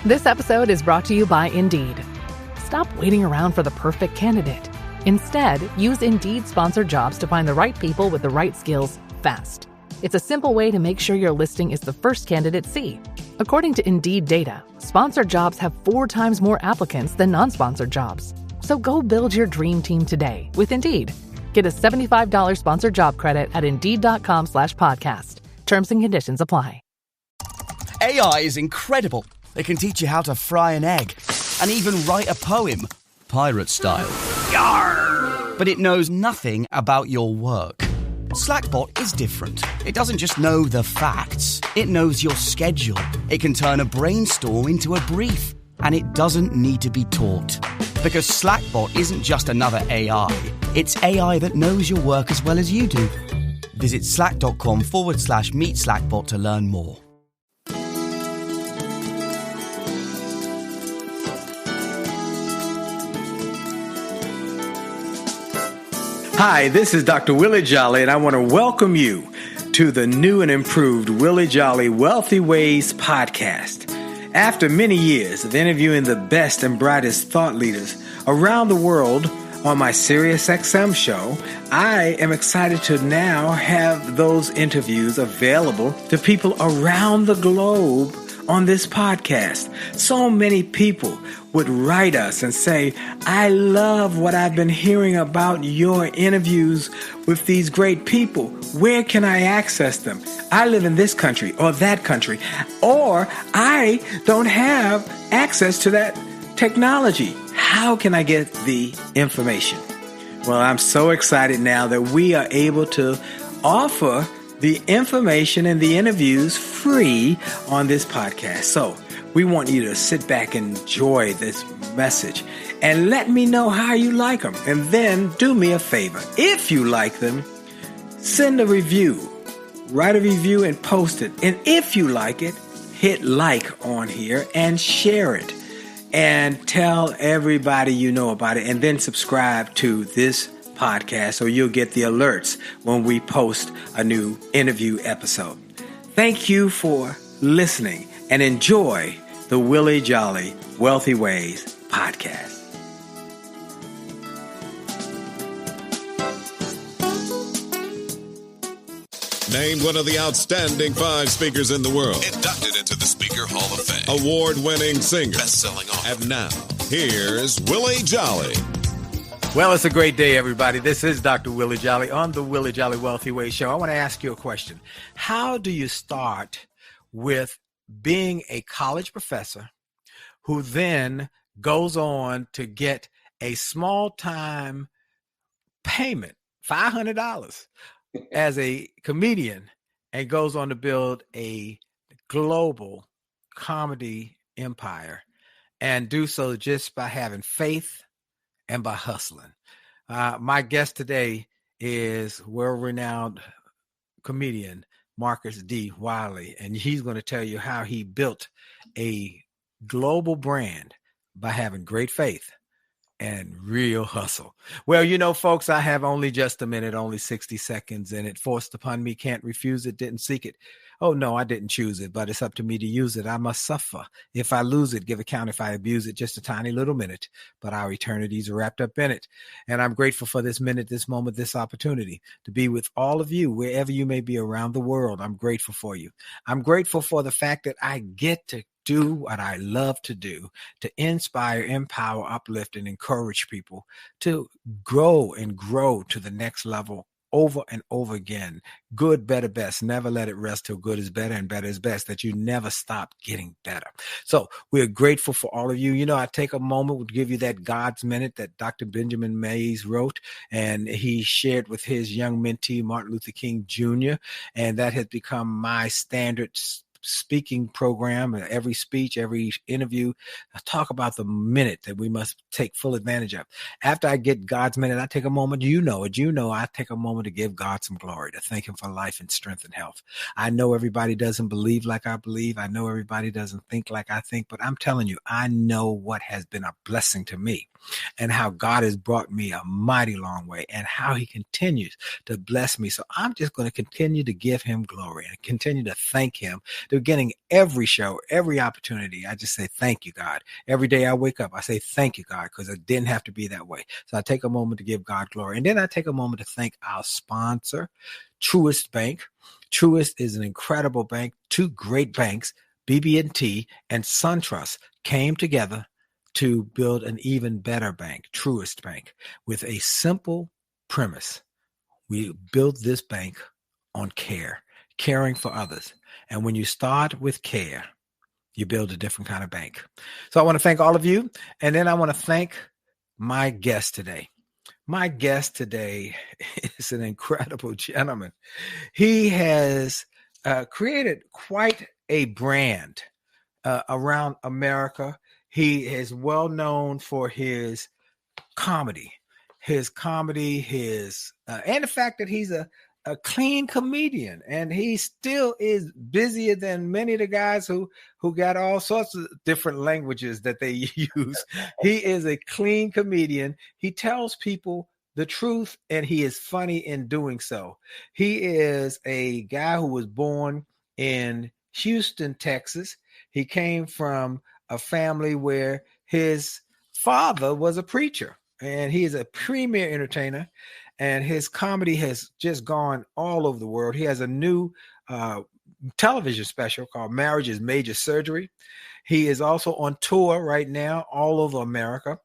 This episode is brought to you by Indeed. Stop waiting around for the perfect candidate. Instead, use Indeed sponsored jobs to find the right people with the right skills fast. It's a simple way to make sure your listing is the first candidates see. According to Indeed data, sponsored jobs have 4 times more applicants than non-sponsored jobs. So go build your dream team today with Indeed. Get a $75 sponsored job credit at Indeed.com/podcast. Terms and conditions apply. AI is incredible. It can teach you how to fry an egg and even write a poem, pirate style. Yarr! But it knows nothing about your work. Slackbot is different. It doesn't just know the facts. It knows your schedule. It can turn a brainstorm into a brief. And it doesn't need to be taught. Because Slackbot isn't just another AI. It's AI that knows your work as well as you do. Visit slack.com/meet Slackbot to learn more. Hi, this is Dr. Willie Jolley, and I want to welcome you to the new and improved Willie Jolley Wealthy Ways podcast. After many years of interviewing the best and brightest thought leaders around the world on my SiriusXM show, I am excited to now have those interviews available to people around the globe on this podcast. So many people would write us and say, I love what I've been hearing about your interviews with these great people. Where can I access them? I live in this country or that country, or I don't have access to that technology. How can I get the information? Well, I'm so excited now that we are able to offer the information and the interviews free on this podcast. So we want you to sit back and enjoy this message and let me know how you like them. And then do me a favor. If you like them, send a review, write a review and post it. And if you like it, hit like on here and share it and tell everybody you know about it, and then subscribe to this podcast so you'll get the alerts when we post a new interview episode. Thank you for listening and enjoy the Willie Jolley Wealthy Ways podcast. Named one of the outstanding 5 speakers in the world. Inducted into the Speaker Hall of Fame. Award-winning singer. Best-selling author. And now, here's Willie Jolley. Well, it's a great day, everybody. This is Dr. Willie Jolley on the Willie Jolley Wealthy Way Show. I want to ask you a question. How do you start with being a college professor who then goes on to get a small-time payment, $500, as a comedian, and goes on to build a global comedy empire, and do so just by having faith and by hustling? My guest today is world-renowned comedian Marcus D. Wiley, and he's going to tell you how he built a global brand by having great faith and real hustle. Well, you know, folks, I have only just a minute, only 60 seconds, and it forced upon me, can't refuse it, didn't seek it. Oh, no, I didn't choose it, but it's up to me to use it. I must suffer. If I lose it, give account. If I abuse it, just a tiny little minute, but our eternities are wrapped up in it. And I'm grateful for this minute, this moment, this opportunity to be with all of you, wherever you may be around the world. I'm grateful for you. I'm grateful for the fact that I get to do what I love to do, to inspire, empower, uplift, and encourage people to grow and grow to the next level over and over again. Good, better, best. Never let it rest till good is better and better is best, that you never stop getting better. So we're grateful for all of you. You know, I take a moment to give you that God's Minute that Dr. Benjamin Mays wrote, and he shared with his young mentee, Martin Luther King Jr., and that has become my standard speaking program. Every speech, every interview, I talk about the minute that we must take full advantage of. After I get God's minute, I take a moment, I take a moment to give God some glory, to thank him for life and strength and health. I know everybody doesn't believe like I believe. I know everybody doesn't think like I think, but I'm telling you, I know what has been a blessing to me and how God has brought me a mighty long way and how he continues to bless me. So I'm just going to continue to give him glory and continue to thank him, They're getting every show, every opportunity. I just say, thank you, God. Every day I wake up, I say, thank you, God, because it didn't have to be that way. So I take a moment to give God glory. And then I take a moment to thank our sponsor, Truist Bank. Truist is an incredible bank. Two great banks, BB&T and SunTrust, came together to build an even better bank, Truist Bank, with a simple premise. We built this bank on care, caring for others. And when you start with care, you build a different kind of bank. So I want to thank all of you. And then I want to thank my guest today. My guest today is an incredible gentleman. He has created quite a brand around America. He is well known for his comedy, and the fact that he's a clean comedian, and he still is busier than many of the guys who got all sorts of different languages that they use. He is a clean comedian. He tells people the truth, and he is funny in doing so. He is a guy who was born in Houston, Texas. He came from a family where his father was a preacher, and he is a premier entertainer, and his comedy has just gone all over the world. He has a new television special called Marriage is Major Surgery. He is also on tour right now all over America.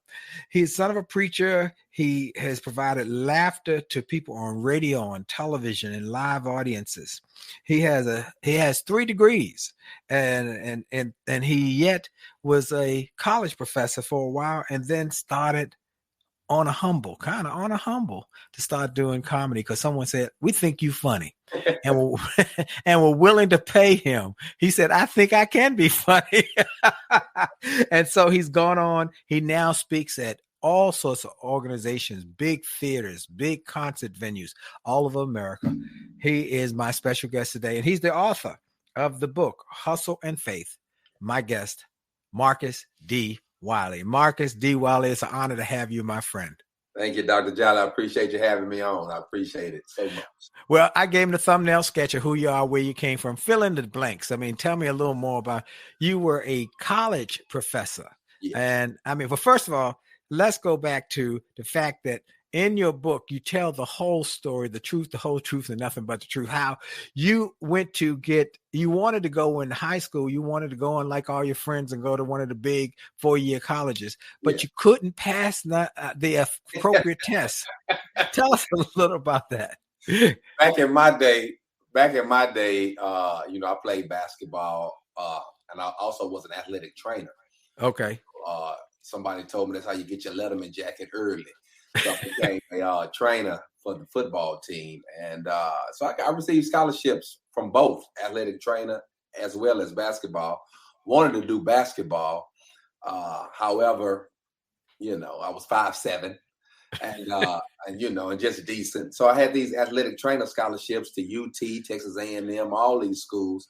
He's son of a preacher. He has provided laughter to people on radio, on television, and live audiences. He has 3 degrees, and he yet was a college professor for a while, and then started on a humble to start doing comedy because someone said, we think you funny, and we're willing to pay him. He said, I think I can be funny. And so he's gone on. He now speaks at all sorts of organizations, big theaters, big concert venues, all over America. He is my special guest today, and he's the author of the book, Hustle and Faith. My guest, Marcus D. Wiley. Marcus D. Wiley, it's an honor to have you, my friend. Thank you, Dr. Jolley. I appreciate you having me on. I appreciate it so much. Well, I gave him the thumbnail sketch of who you are, where you came from. Fill in the blanks. I mean, tell me a little more about, you were a college professor. Yes. And I mean, well, first of all, let's go back to the fact that in your book, you tell the whole story, the truth, the whole truth, and nothing but the truth. How you wanted to go in high school, you wanted to go in like all your friends and go to one of the big 4-year colleges, but you couldn't pass the appropriate tests. Tell us a little about that. Back in my day, I played basketball, and I also was an athletic trainer. Okay. Somebody told me that's how you get your Letterman jacket early. So I became a trainer for the football team. And so I received scholarships from both athletic trainer as well as basketball. Wanted to do basketball. However, I was 5'7", and just decent. So I had these athletic trainer scholarships to UT, Texas A&M, all these schools.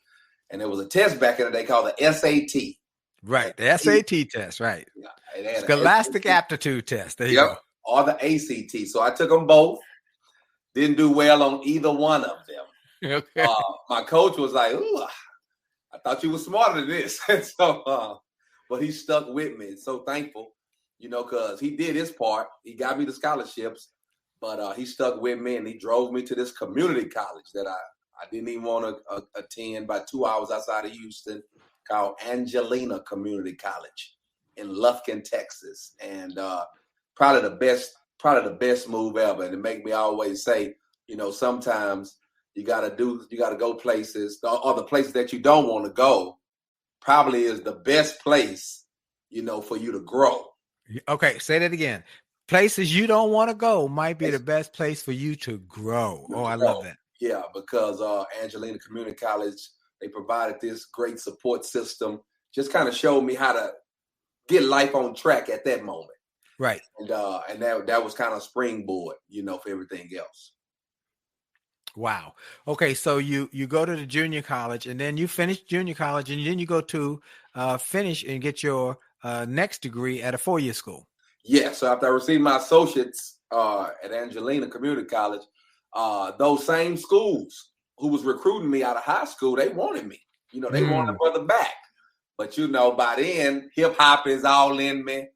And there was a test back in the day called the SAT. Right, the SAT test, right. Yeah, Scholastic Aptitude Test. There you go. Or the ACT. So I took them both. Didn't do well on either one of them. Okay. My coach was like, "Ooh, I thought you were smarter than this." So, but he stuck with me. So thankful, because he did his part. He got me the scholarships, but he stuck with me, and he drove me to this community college that I didn't even want to attend, by 2 hours outside of Houston, called Angelina Community College in Lufkin, Texas. And probably the best move ever. And it make me always say, sometimes you gotta go places, or the places that you don't want to go probably is the best place, for you to grow. Okay, say that again. Places you don't want to go might be the best place for you to grow. Oh, I love that. Yeah, because Angelina Community College, they provided this great support system, just kind of showed me how to get life on track at that moment. Right. And that was kind of springboard, for everything else. Wow. Okay. So you go to the junior college, and then you finish junior college, and then you go to finish and get your next degree at a 4-year school. Yeah. So after I received my associates at Angelina Community College, those same schools who was recruiting me out of high school, they wanted me. You know, they want a brother back. But, you know, by then, hip hop is all in me.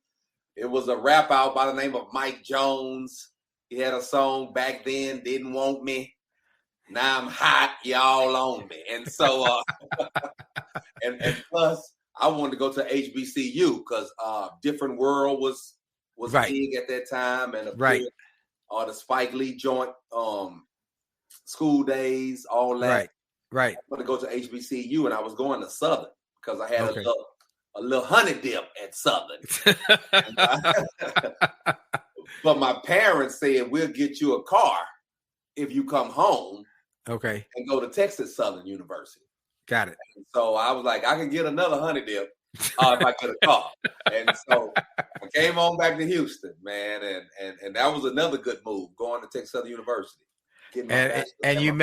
It was a rap out by the name of Mike Jones. He had a song back then, Didn't Want Me. Now I'm hot, y'all on me. And so, and plus, I wanted to go to HBCU because Different World was big at that time. And the Spike Lee joint, School Days, all that. Right. I wanted to go to HBCU, and I was going to Southern because I had a little honey dip at Southern. But my parents said, we'll get you a car if you come home. Okay. And go to Texas Southern University. Got it. And so I was like, I can get another honey dip if I get a car. And so I came on back to Houston, man. And that was another good move, going to Texas Southern University. And you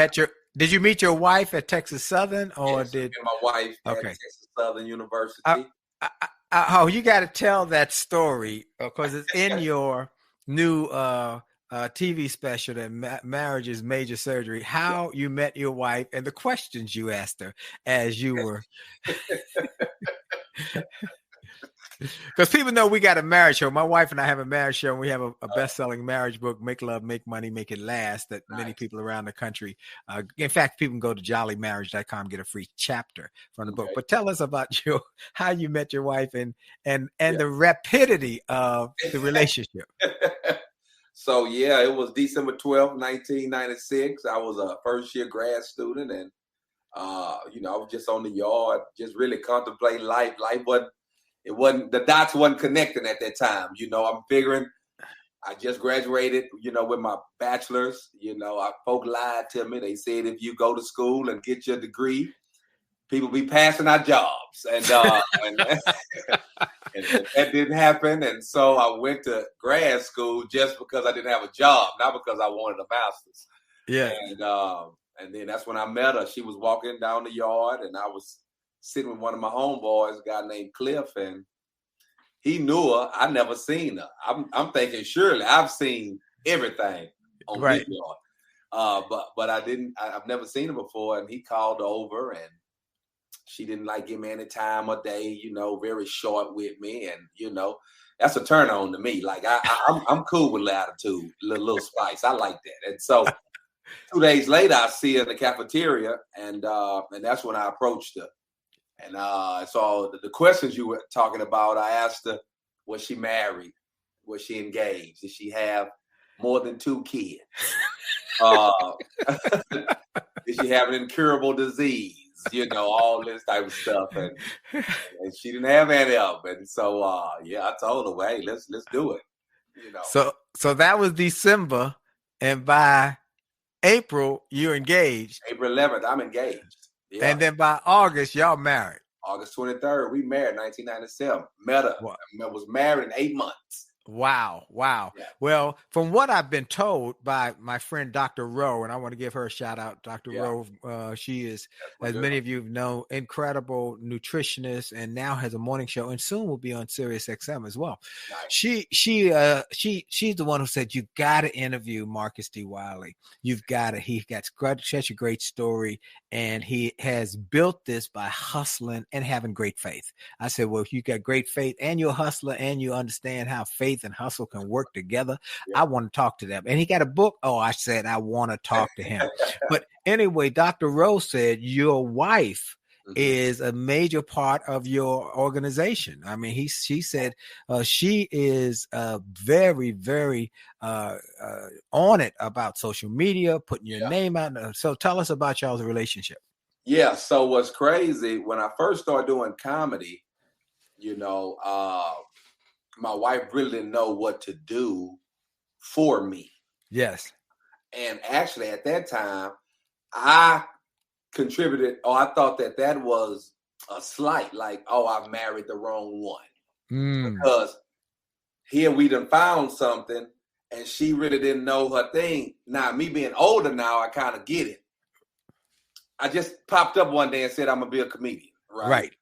did you meet your wife at Texas Southern or did my wife at Texas Southern University? You got to tell that story because it's in your new TV special that Marriage is Major Surgery, how you met your wife and the questions you asked her as you were. Because people know we got a marriage show. My wife and I have a marriage show, and we have a best-selling marriage book, Make Love, Make Money, Make It Last, that many people around the country. In fact, people can go to jollymarriage.com, get a free chapter from the book. But tell us about how you met your wife and the rapidity of the relationship. So, it was December 12th, 1996. I was a first-year grad student, and, I was just on the yard, just really contemplating life. The dots wasn't connecting at that time. I'm figuring I just graduated, with my bachelor's. Folk lied to me. They said if you go to school and get your degree, people be passing our jobs. And and that didn't happen. And so I went to grad school just because I didn't have a job, not because I wanted a master's. Yeah. And then that's when I met her. She was walking down the yard, and I was sitting with one of my homeboys, a guy named Cliff, and he knew her. I never seen her. I'm thinking surely I've seen everything on video. But I didn't. I've never seen her before, and he called her over, and she didn't give me any time of day. Very short with me, and that's a turn on to me. Like I'm cool with latitude, little spice. I like that, and so. 2 days later, I see her in the cafeteria, and that's when I approached her. And so the questions you were talking about, I asked her, was she married? Was she engaged? Did she have more than 2 kids? Did she have an incurable disease? All this type of stuff. And she didn't have any of it. And so, I told her, hey, let's do it. So that was December, and by April, you're engaged. April 11th, I'm engaged. Yeah. And then by August, y'all married. August 23rd, we married 1997. Met her. Wow. Was married in 8 months. Wow. Yeah. Well, from what I've been told by my friend, Dr. Rowe, and I want to give her a shout out, Dr. Rowe. She is, as many of you know, incredible nutritionist, and now has a morning show, and soon will be on Sirius XM as well. Nice. She's the one who said, you got to interview Marcus D. Wiley. You've got to. He got such a great story, and he has built this by hustling and having great faith. I said, well, you got great faith, and you're a hustler, and you understand how faith and hustle can work together. I want to talk to them. And he got a book. Oh, I said, I want to talk to him. But anyway, Dr. Rose said your wife is a major part of your organization. I mean, she said she is very, very on it about social media, putting your name out. So tell us about y'all's relationship. Yeah. So what's crazy, when I first started doing comedy, my wife really didn't know what to do for me. Yes. And actually at that time, I contributed, I thought that was a slight, I've married the wrong one. Because here we done found something and she really didn't know her thing. Now, me being older now, I kind of get it. I just popped up one day and said, I'm going to be a comedian. Right.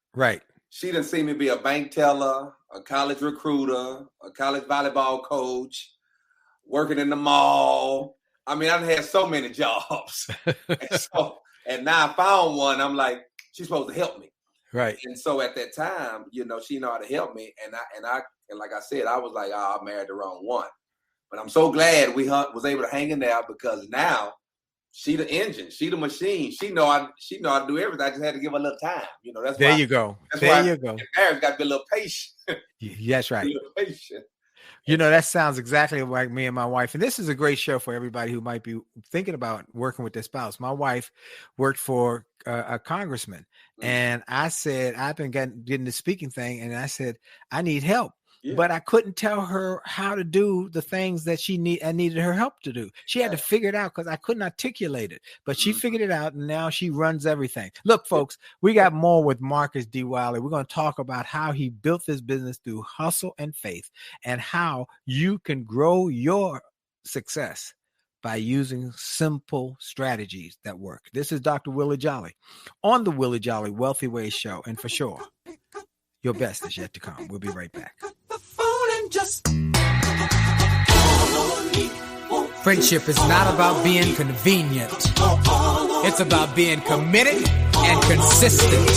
She didn't see me be a bank teller, a college recruiter, a college volleyball coach, working in the mall. I mean, I've had so many jobs. And now I found one. I'm like, she's supposed to help me. Right. And so at that time, you know, she know how to help me. And like I said, I was like, I married the wrong one. But I'm so glad we was able to hang in there, because now she the engine, she the machine. She know how to do everything. I just had to give her a little time. You know, that's there why, you go. That's there why you go. Marriage got to be a little patient. That's right. A little patient. You know, that sounds exactly like me and my wife. And this is a great show for everybody who might be thinking about working with their spouse. My wife worked for a congressman. Mm-hmm. And I said, I've been getting the speaking thing. And I said, I need help. Yeah. But I couldn't tell her how to do the things that I needed her help to do. She had to figure it out because I couldn't articulate it. But she figured it out, and now she runs everything. Look, folks, we got more with Marcus D. Wiley. We're going to talk about how he built this business through hustle and faith, and how you can grow your success by using simple strategies that work. This is Dr. Willie Jolley on the Willie Jolley Wealthy Ways Show. And for sure, your best is yet to come. We'll be right back. Friendship is not about being convenient. It's about being committed and consistent.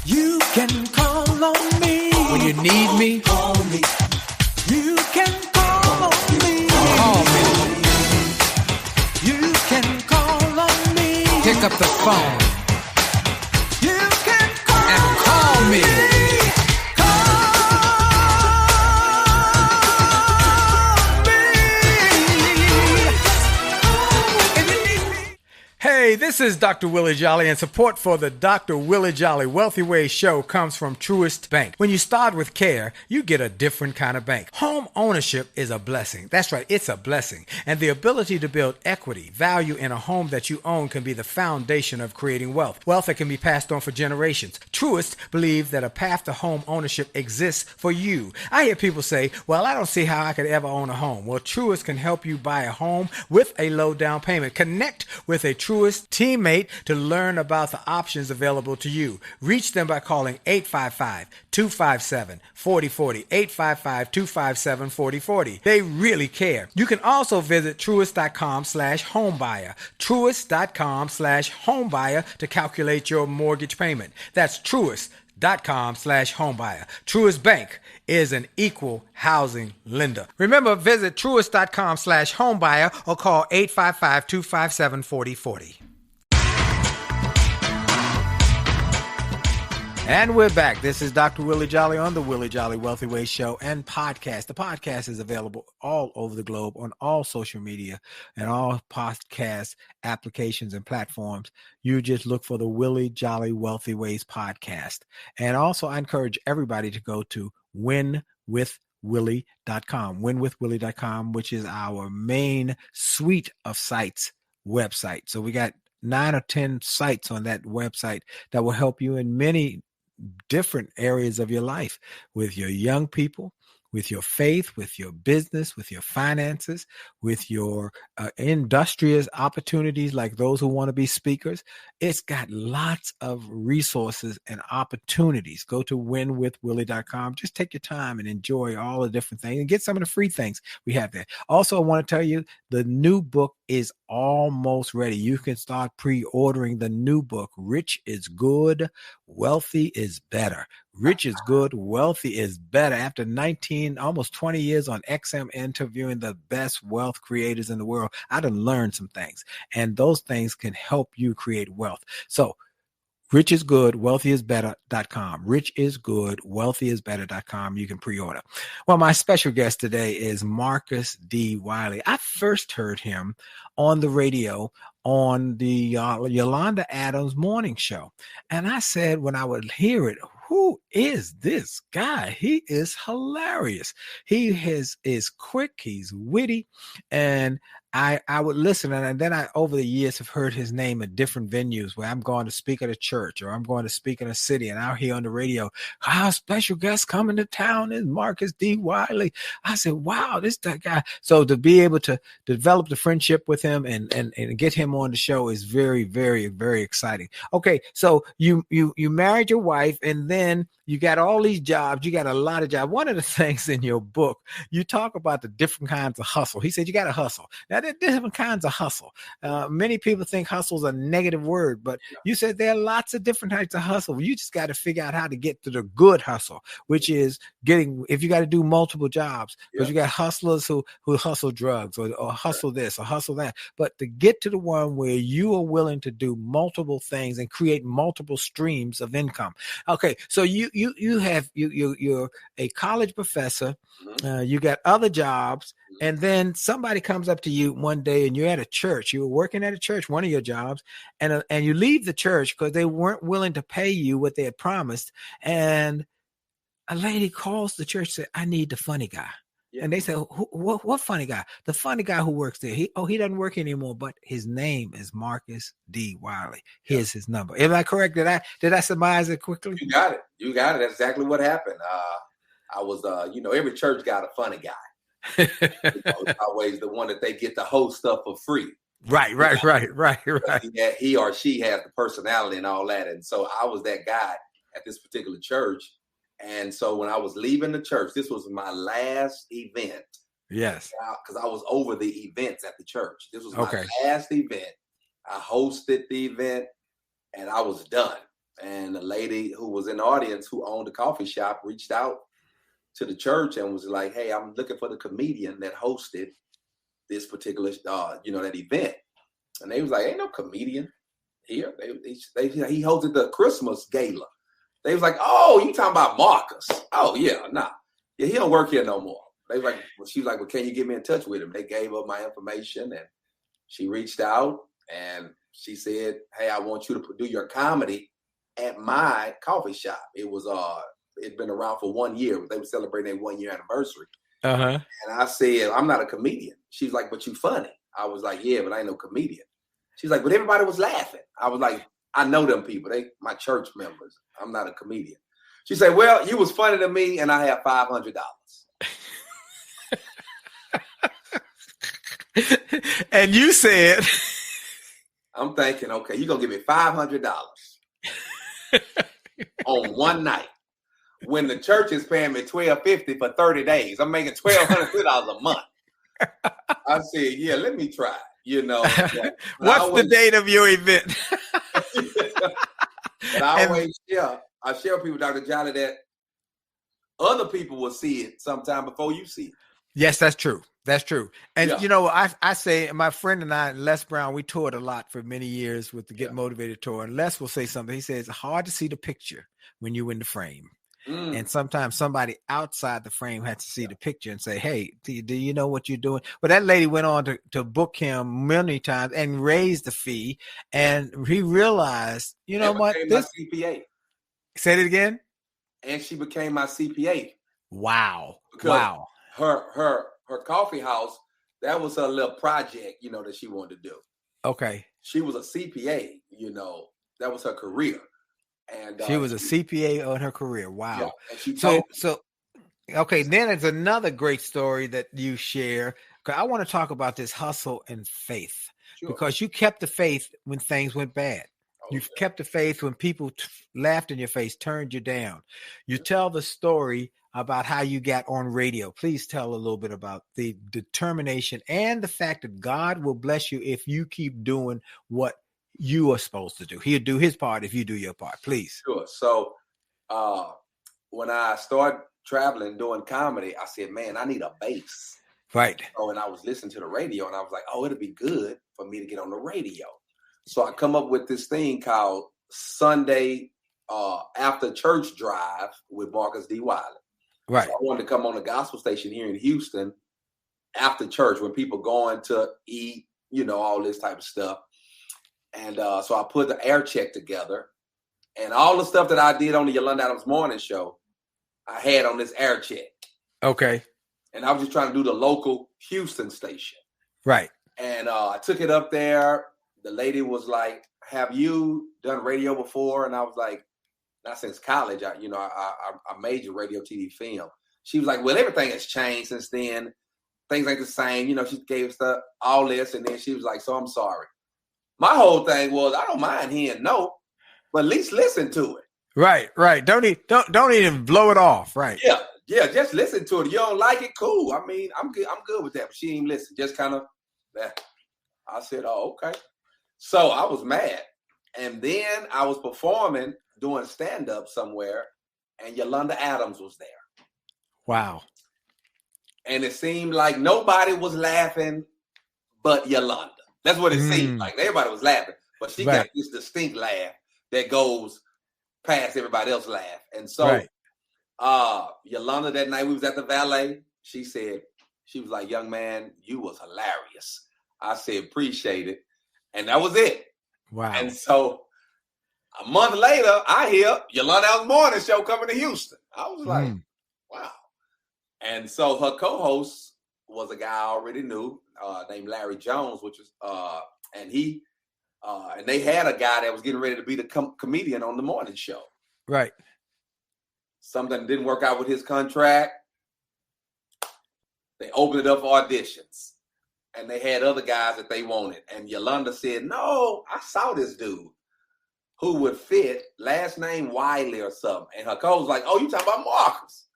You can call on me when you need me. Call me. You can call on me. Call me. You can call on me. Pick up the phone. You can call and call me. Hey, this is Dr. Willie Jolley, and support for the Dr. Willie Jolley Wealthy Ways Show comes from Truist Bank. When you start with care, you get a different kind of bank. Home ownership is a blessing. That's right, it's a blessing. And the ability to build equity, value in a home that you own can be the foundation of creating wealth. Wealth that can be passed on for generations. Truist believes that a path to home ownership exists for you. I hear people say, well, I don't see how I could ever own a home. Well, Truist can help you buy a home with a low down payment. Connect with a Truist teammate to learn about the options available to you. Reach them by calling 855-257-4040, 855-257-4040. They really care. You can also visit truist.com/homebuyer, truist.com/homebuyer to calculate your mortgage payment. That's truist.com/homebuyer. Truist Bank is an equal housing lender. Remember, visit truist.com/homebuyer or call 855-257-4040. And we're back. This is Dr. Willie Jolley on the Willie Jolley Wealthy Ways Show and podcast. The podcast is available all over the globe on all social media and all podcast applications and platforms. You just look for the Willie Jolley Wealthy Ways podcast. And also, I encourage everybody to go to winwithwillie.com, winwithwillie.com, which is our main suite of sites website. So we got 9 or 10 sites on that website that will help you in many different areas of your life, with your young people, with your faith, with your business, with your finances, with your industrious opportunities like those who want to be speakers. It's got lots of resources and opportunities. Go to winwithwillie.com. Just take your time and enjoy all the different things and get some of the free things we have there. Also, I want to tell you the new book is almost ready. You can start pre-ordering the new book, Rich is Good, Wealthy is Better. Rich is good, wealthy is better. After 19, almost 20 years on XM interviewing the best wealth creators in the world, I done learned some things, and those things can help you create wealth. So Rich is good, wealthy is better.com. Rich is good, wealthy is better.com. You can pre-order. Well, my special guest today is Marcus D. Wiley. I first heard him on the radio on the Yolanda Adams morning show. And I said, when I would hear it, who is this guy? He is hilarious. He is quick. He's witty. And I would listen. And then I, over the years, have heard his name at different venues where I'm going to speak at a church or I'm going to speak in a city. And I'll hear on the radio, our special guest coming to town is Marcus D. Wiley. I said, wow, this that guy. So to be able to develop the friendship with him and get him on the show is very, very, very exciting. Okay, so you married your wife, and then you got all these jobs. You got a lot of jobs. One of the things in your book, you talk about the different kinds of hustle. He said you got to hustle. Now, there are different kinds of hustle. Many people think hustle is a negative word, but you said there are lots of different types of hustle. You just got to figure out how to get to the good hustle, which is if you got to do multiple jobs, because you got hustlers who hustle drugs or hustle this or hustle that. But to get to the one where you are willing to do multiple things and create multiple streams of income. Okay, so you're a college professor. You got other jobs, and then somebody comes up to you one day and you're at a church. You were working at a church, one of your jobs, and you leave the church because they weren't willing to pay you what they had promised. And a lady calls the church and says, I need the funny guy. Yeah. And they say, what funny guy? The funny guy who works there. He doesn't work anymore, but his name is Marcus D. Wiley. Here's his number. Am I correct? Did I surmise it quickly? You got it. That's exactly what happened. I was, every church got a funny guy. It's always the one that they get to host stuff for free. Right. He or she has the personality and all that. And so I was that guy at this particular church. And so when I was leaving the church, this was my last event. Yes. Because I was over the events at the church. This was my last event. I hosted the event and I was done. And the lady who was in the audience who owned the coffee shop reached out to the church and was like, hey, I'm looking for the comedian that hosted this particular, that event. And they was like, ain't no comedian here. He hosted the Christmas gala. They was like, oh, you talking about Marcus? Oh, yeah, nah. Yeah, he don't work here no more. They was like, she was like, well, can you get me in touch with him? They gave her my information and she reached out and she said, hey, I want you to do your comedy at my coffee shop. It was, it'd been around for 1 year. They were celebrating their 1 year anniversary. And I said, I'm not a comedian. She's like, but you funny. I was like, yeah, but I ain't no comedian. She's like, but everybody was laughing. I was like, I know them people. They my church members. I'm not a comedian. She said, well, you was funny to me and I have $500. And you said, I'm thinking, okay, you're going to give me $500 on one night. When the church is paying me $1,250 for 30 days, I'm making $1,200 a month. I said, yeah, let me try. What's the date of your event? But I always share with people, Dr. Jolley, that other people will see it sometime before you see it. Yes, that's true. And, I say my friend and I, Les Brown, we toured a lot for many years with the Get Motivated tour. And Les will say something. He says, it's hard to see the picture when you're in the frame. And sometimes somebody outside the frame had to see the picture and say, hey, do you know what you're doing? But that lady went on to book him many times and raised the fee. And he realized, what? This CPA. Say it again. And she became my CPA. Wow. Because her coffee house, that was her little project, that she wanted to do. Okay. She was a CPA, that was her career. And she was a CPA on her career. Wow. Yeah, and she okay. Then it's another great story that you share. Because I want to talk about this hustle and faith. Sure. Because you kept the faith when things went bad. You kept the faith when people laughed in your face, turned you down. You tell the story about how you got on radio. Please tell a little bit about the determination and the fact that God will bless you if you keep doing what you are supposed to do. He'll do his part if you do your part. Please. Sure. So when I started traveling doing comedy, I said, man, I need a bass. Right. Oh, and I was listening to the radio and I was like, oh, it'll be good for me to get on the radio. So I come up with this thing called Sunday After Church Drive with Marcus D. Wiley. Right. So I wanted to come on a gospel station here in Houston after church when people going to eat, all this type of stuff. And so I put the air check together and all the stuff that I did on the Yolanda Adams Morning Show, I had on this air check. Okay. And I was just trying to do the local Houston station. Right. And I took it up there. The lady was like, have you done radio before? And I was like, not since college. I majored radio, TV, film. She was like, well, everything has changed since then. Things ain't the same. She gave us all this. And then she was like, so I'm sorry. My whole thing was, I don't mind hearing no, but at least listen to it. Right. Don't even blow it off. Right. Yeah. Just listen to it. You don't like it, cool. I mean, I'm good with that. But she didn't listen. Just kind of I said, oh, okay. So I was mad. And then I was performing, doing stand-up somewhere, and Yolanda Adams was there. Wow. And it seemed like nobody was laughing but Yolanda. That's what it seemed like. Everybody was laughing. But she got this distinct laugh that goes past everybody else's laugh. And so Yolanda, that night we was at the Valet, she said, she was like, young man, you was hilarious. I said, appreciate it. And that was it. Wow. And so a month later, I hear Yolanda Adams' morning show coming to Houston. I was like, wow. And so her co-host was a guy I already knew named Larry Jones, which is, and they had a guy that was getting ready to be the comedian on the morning show. Right. Something didn't work out with his contract. They opened it up for auditions. And they had other guys that they wanted. And Yolanda said, no, I saw this dude who would fit, last name Wiley or something. And her co was like, oh, you talking about Marcus.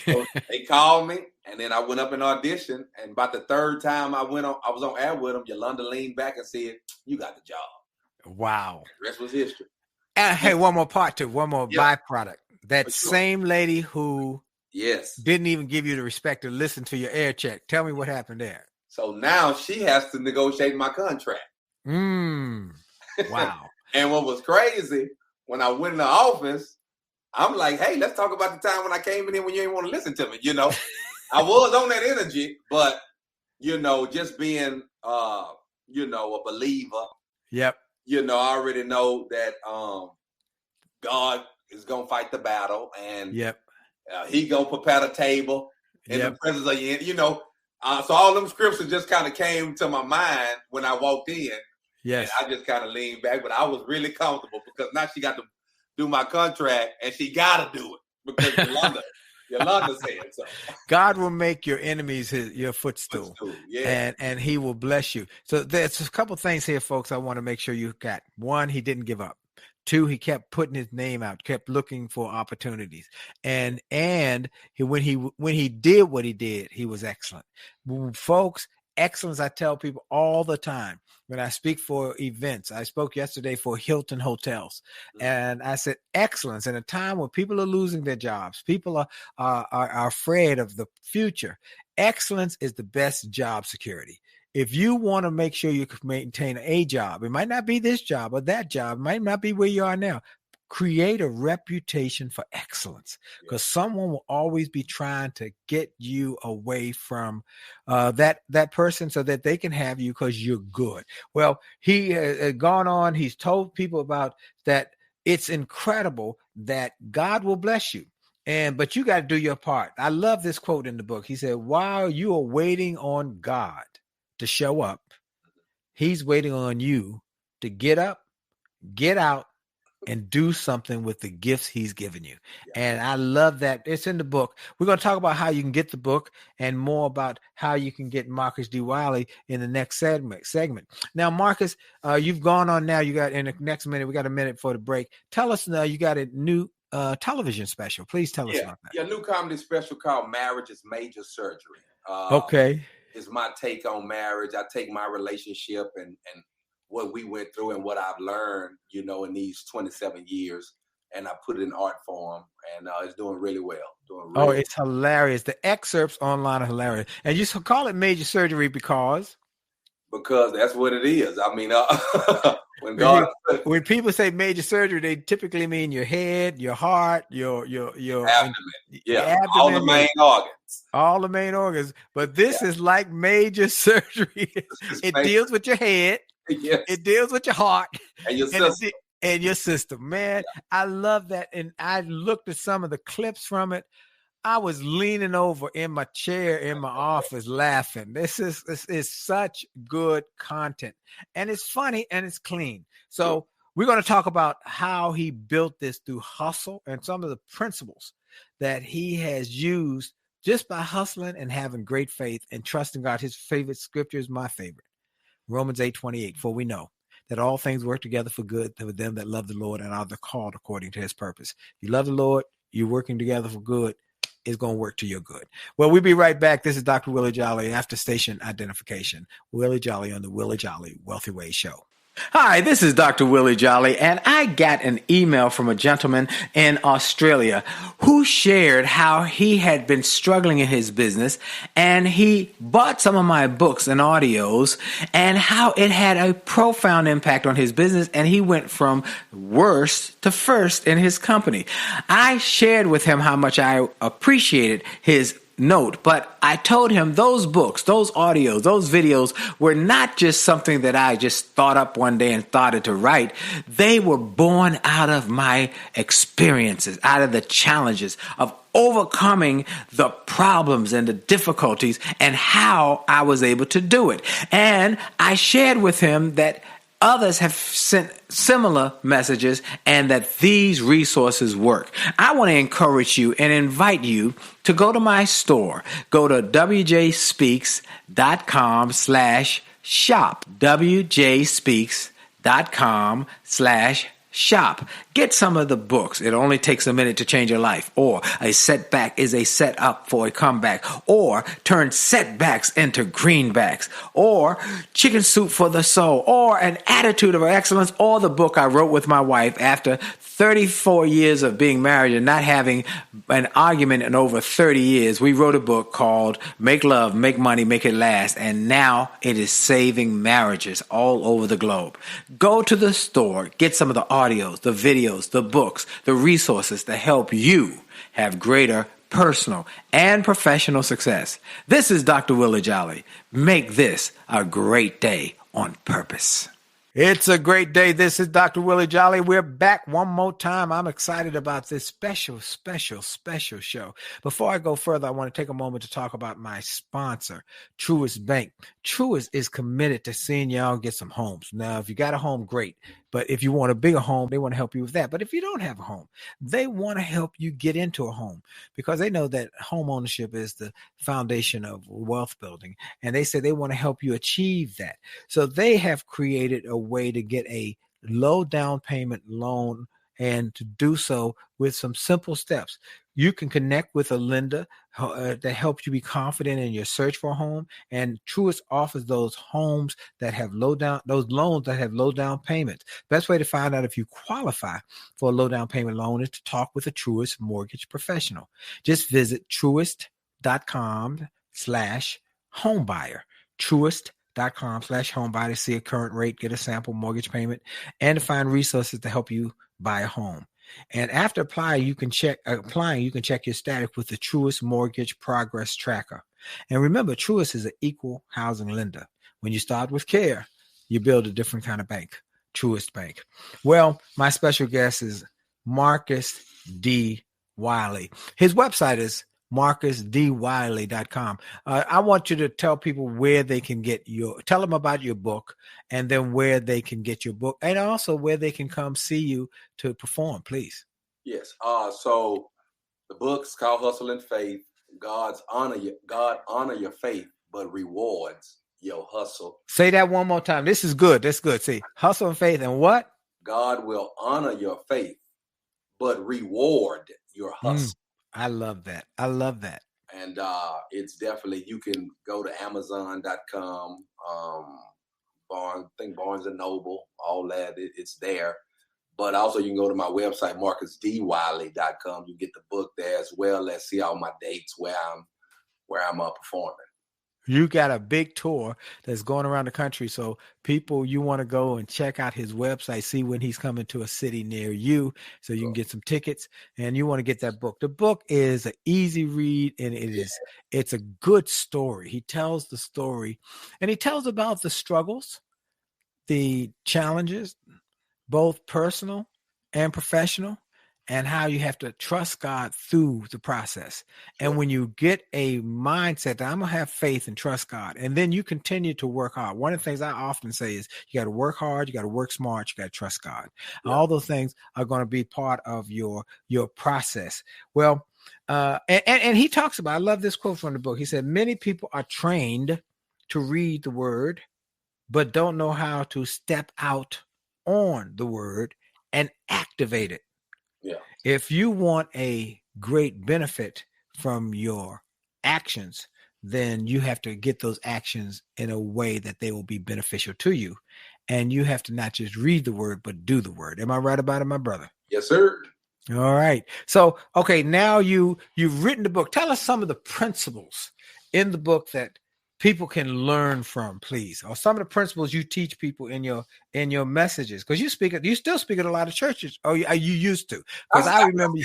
So they called me, and then I went up and auditioned. And about the third time I was on air with him, Yolanda leaned back and said, you got the job. Wow. The rest was history. And hey, one more part too, one more byproduct. That same lady who didn't even give you the respect to listen to your air check. Tell me what happened there. So now she has to negotiate my contract. Wow. And what was crazy, when I went in the office, I'm like, hey, let's talk about the time when I came in here when you didn't want to listen to me. You know, I was on that energy, but, you know, just being, you know, a believer. Yep. You know, I already know that God is going to fight the battle, and he going to prepare the table in the presence of you know. So all them scriptures just kind of came to my mind when I walked in. Yes. And I just kind of leaned back, but I was really comfortable because now she got to do my contract, and she got to do it because Yolanda said so. God will make your enemies your footstool. And he will bless you. So there's a couple things here, folks, I want to make sure you got. One, he didn't give up. Two, he kept putting his name out, kept looking for opportunities. And when he did what he did, he was excellent. Folks, excellence, I tell people all the time when I speak for events. I spoke yesterday for Hilton Hotels, and I said excellence in a time when people are losing their jobs. People are afraid of the future. Excellence is the best job security. If you want to make sure you can maintain a job, it might not be this job or that job, it might not be where you are now. Create a reputation for excellence, because someone will always be trying to get you away from that person so that they can have you because you're good. Well, he has gone on. He's told people about that. It's incredible that God will bless you. But you got to do your part. I love this quote in the book. He said, while you are waiting on God to show up, he's waiting on you to get up, get out, and do something with the gifts he's given you. And I love that. It's in the book. We're going to talk about how you can get the book and more about how you can get Marcus D. Wiley in the next segment. Now, Marcus, you've gone on now. You got in the next minute. We got a minute for the break. Tell us now, you got a new television special. Please tell us about that. Yeah, new comedy special called Marriage is Major Surgery. Okay. It's my take on marriage. I take my relationship and what we went through and what I've learned, you know, in these 27 years, and I put it in art form, and it's doing really well. It's hilarious. The excerpts online are hilarious. And you call it major surgery because that's what it is. I mean, when people say major surgery, they typically mean your head, your heart, your abdomen. All the main organs. All the main organs. But this is like major surgery. It deals with your head. Yes. It deals with your heart and your system. And your system, man. I love that. And I looked at some of the clips from it. I was leaning over in my chair in my office laughing. This is such good content. And it's funny and it's clean. So we're going to talk about how he built this through hustle and some of the principles that he has used just by hustling and having great faith and trusting God. His favorite scripture is my favorite. Romans 8:28, for we know that all things work together for good with them that love the Lord and are the called according to his purpose. You love the Lord, you're working together for good. is going to work to your good. Well, we'll be right back. This is Dr. Willie Jolley after station identification. Willie Jolley on the Willie Jolley Wealthy Way Show. Hi, this is Dr. Willie Jolley, and I got an email from a gentleman in Australia who shared how he had been struggling in his business, and he bought some of my books and audios, and how it had a profound impact on his business, and he went from worst to first in his company. I shared with him how much I appreciated his note, but I told him those books, those audios, those videos were not just something that I just thought up one day and started to write. They were born out of my experiences, out of the challenges of overcoming the problems and the difficulties and how I was able to do it. And I shared with him that others have sent similar messages and that these resources work. I want to encourage you and invite you to go to my store. Go to wjspeaks.com/shop. wjspeaks.com/shop. Get some of the books. It only takes a minute to change your life. Or a setback is a setup for a comeback. Or turn setbacks into greenbacks. Or chicken soup for the soul. Or an attitude of excellence. Or the book I wrote with my wife after 34 years of being married and not having an argument in over 30 years. We wrote a book called Make Love, Make Money, Make It Last. And now it is saving marriages all over the globe. Go to the store. Get some of the audios, the videos, the books, the resources to help you have greater personal and professional success. This is Dr. Willie Jolley. Make this a great day on purpose. It's a great day. This is Dr. Willie Jolley. We're back one more time. I'm excited about this special show. Before I go further, I want to take a moment to talk about my sponsor, Truist Bank. Truist is committed to seeing y'all get some homes. Now, if you got a home, great. But if you want a bigger home, they want to help you with that. But if you don't have a home, they want to help you get into a home because they know that home ownership is the foundation of wealth building. And they say they want to help you achieve that. So they have created a way to get a low down payment loan and to do so with some simple steps. You can connect with a lender that helps you be confident in your search for a home. And Truist offers those homes that have those loans that have low down payments. Best way to find out if you qualify for a low down payment loan is to talk with a Truist mortgage professional. Just visit truist.com/homebuyer. Truist.com/homebuyer to see a current rate, get a sample mortgage payment, and to find resources to help you buy a home. And after applying, you can check your status with the Truist Mortgage Progress Tracker. And remember, Truist is an equal housing lender. When you start with care, you build a different kind of bank, Truist Bank. Well, my special guest is Marcus D. Wiley. His website is marcusdwiley.com. I want you to tell people where they can tell them about your book and then where they can get your book and also where they can come see you to perform, please. Yes. So the book's called Hustle and Faith. God honor your faith, but rewards your hustle. Say that one more time. This is good. That's good. See, hustle and faith and what? God will honor your faith, but reward your hustle. I love that. And it's definitely, you can go to Amazon.com, Barnes and Noble, all that. It's there. But also you can go to my website, marcusdwiley.com. You get the book there as well as see all my dates where I'm performing. You got a big tour that's going around the country. So people, you want to go and check out his website, see when he's coming to a city near you so you can get some tickets and you want to get that book. The book is an easy read and it's a good story. He tells the story and he tells about the struggles, the challenges, both personal and professional, and how you have to trust God through the process. And when you get a mindset that I'm going to have faith and trust God, and then you continue to work hard. One of the things I often say is you got to work hard, you got to work smart, you got to trust God. Yeah. All those things are going to be part of your process. Well, and he talks about, I love this quote from the book. He said, many people are trained to read the word, but don't know how to step out on the word and activate it. Yeah. If you want a great benefit from your actions, then you have to get those actions in a way that they will be beneficial to you. And you have to not just read the word, but do the word. Am I right about it, my brother? Yes, sir. All right. So, okay, now you've written the book. Tell us some of the principles in the book that people can learn from, please, or some of the principles you teach people in your messages, because you still speak at a lot of churches. Oh, you used to? Because I remember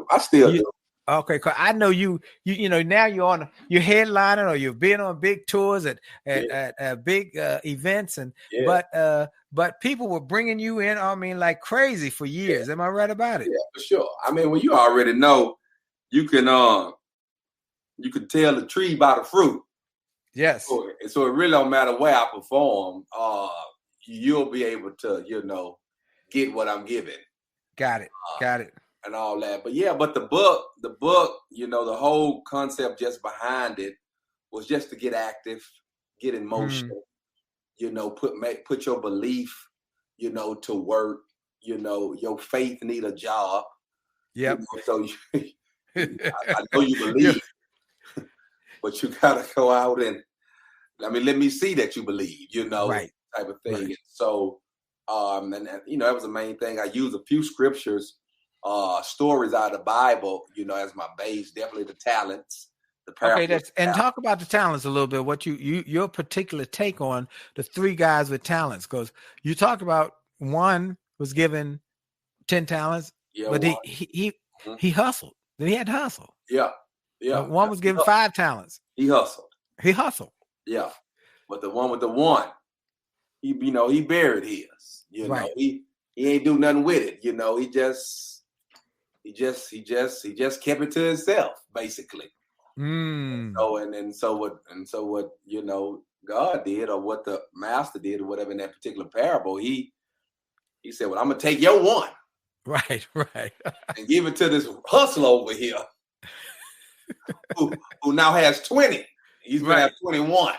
I still do. Okay, because I know you know now you're headlining or you're being on big tours at big events, and but people were bringing you in, I mean, like crazy for years. Am I right about it? Yeah, for sure. I mean, when you already know, you can tell the tree by the fruit. Yes. So it really don't matter where I perform. You'll be able to, get what I'm giving. Got it. And all that. But the book, the whole concept just behind it was just to get active, get in motion, put your belief, to work, your faith need a job. Yep. So I know you believe, but you gotta go out and, let me see that you believe, right. type of thing. Right. And so, that was the main thing. I used a few scriptures, stories out of the Bible, as my base. Definitely the talents, the parable. Okay, and talk about the talents a little bit. What your particular take on the 3 guys with talents, because you talked about one was given 10 talents, but he hustled. Then he had to hustle. Yeah. One was given 5 talents. He hustled. Yeah, but the one with the one, he buried his. Right. He ain't do nothing with it. He just kept it to himself, basically. So what God did, or what the master did, or whatever in that particular parable, he said, well, I'm gonna take your one, right, and give it to this hustler over here, who now has 20. He's gonna have 21.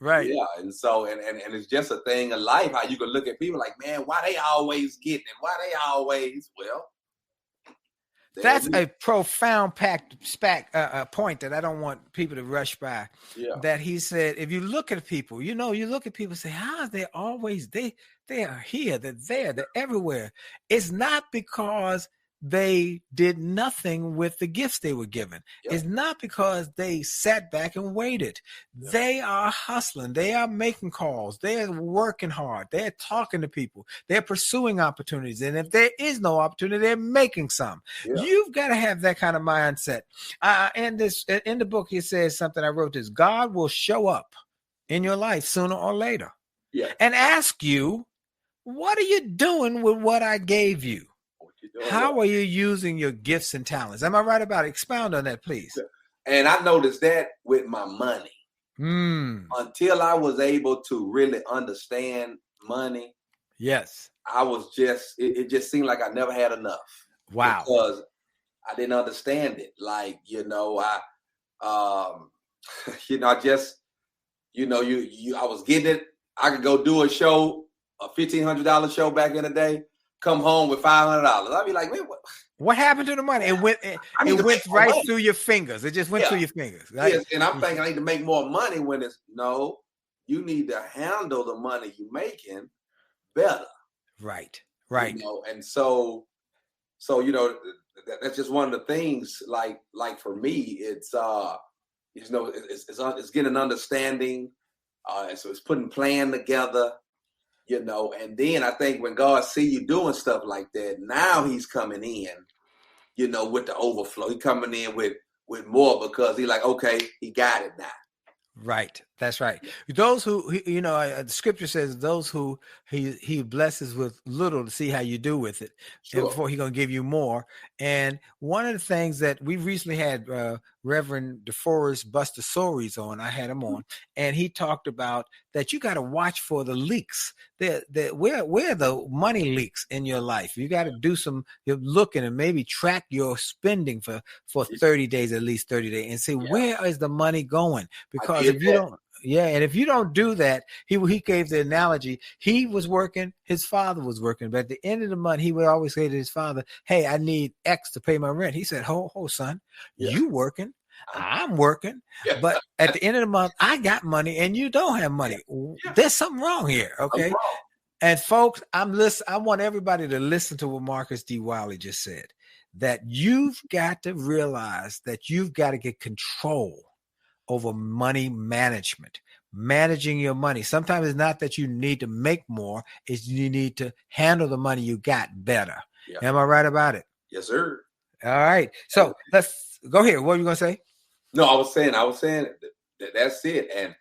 Right. Yeah, and so and it's just a thing of life, how you can look at people like, man, why they always getting it? Why they always That's a profound point that I don't want people to rush by. Yeah. That he said, if you look at people, you look at people and say, how are they always, they are here, they're there, they're everywhere. It's not because they did nothing with the gifts they were given. Yeah. It's not because they sat back and waited. Yeah. They are hustling. They are making calls. They're working hard. They're talking to people. They're pursuing opportunities. And if there is no opportunity, they're making some. Yeah. You've got to have that kind of mindset. In the book, he says something, I wrote this: God will show up in your life sooner or later, and ask you, what are you doing with what I gave you? How are you using your gifts and talents? Am I right about it? Expound on that, please. And I noticed that with my money. Until I was able to really understand money. Yes. I was it just seemed like I never had enough. Wow. Because I didn't understand it. Like, I was getting it. I could go do a show, a $1,500 show back in the day. Come home with $500. I'd be like, man, what happened to the money? It went right through your fingers. It just went through your fingers. Right? Yes, and I'm thinking I need to make more money, when you need to handle the money you're making better. Right. And so that's just one of the things. Like for me, it's it's getting an understanding. So it's putting plan together. And then I think when God see you doing stuff like that, now he's coming in, with the overflow. He's coming in with more, because he's like, okay, he got it now. Right. That's right. Those who, the scripture says those who he blesses with little to see how you do with it, and before he's going to give you more. And one of the things that we recently had Reverend DeForest Buster Soaries on, I had him on, and he talked about that you got to watch for the leaks. Where the money leaks in your life. You got to do you're looking and maybe track your spending for 30 days, at least 30 days, and see where is the money going? Because if you don't, Yeah, and if you don't do that, he gave the analogy. He was working, his father was working, but at the end of the month, he would always say to his father, "Hey, I need X to pay my rent." He said, "Ho, son, you working, I'm working, but at the end of the month, I got money and you don't have money. There's something wrong here, okay?" And folks, I want everybody to listen to what Marcus D. Wiley just said. That you've got to realize that you've got to get control over money management, managing your money. Sometimes it's not that you need to make more, it's you need to handle the money you got better. Yeah. Am I right about it? Yes, sir. All right. So let's go here. What were you going to say? No, I was saying that's it. And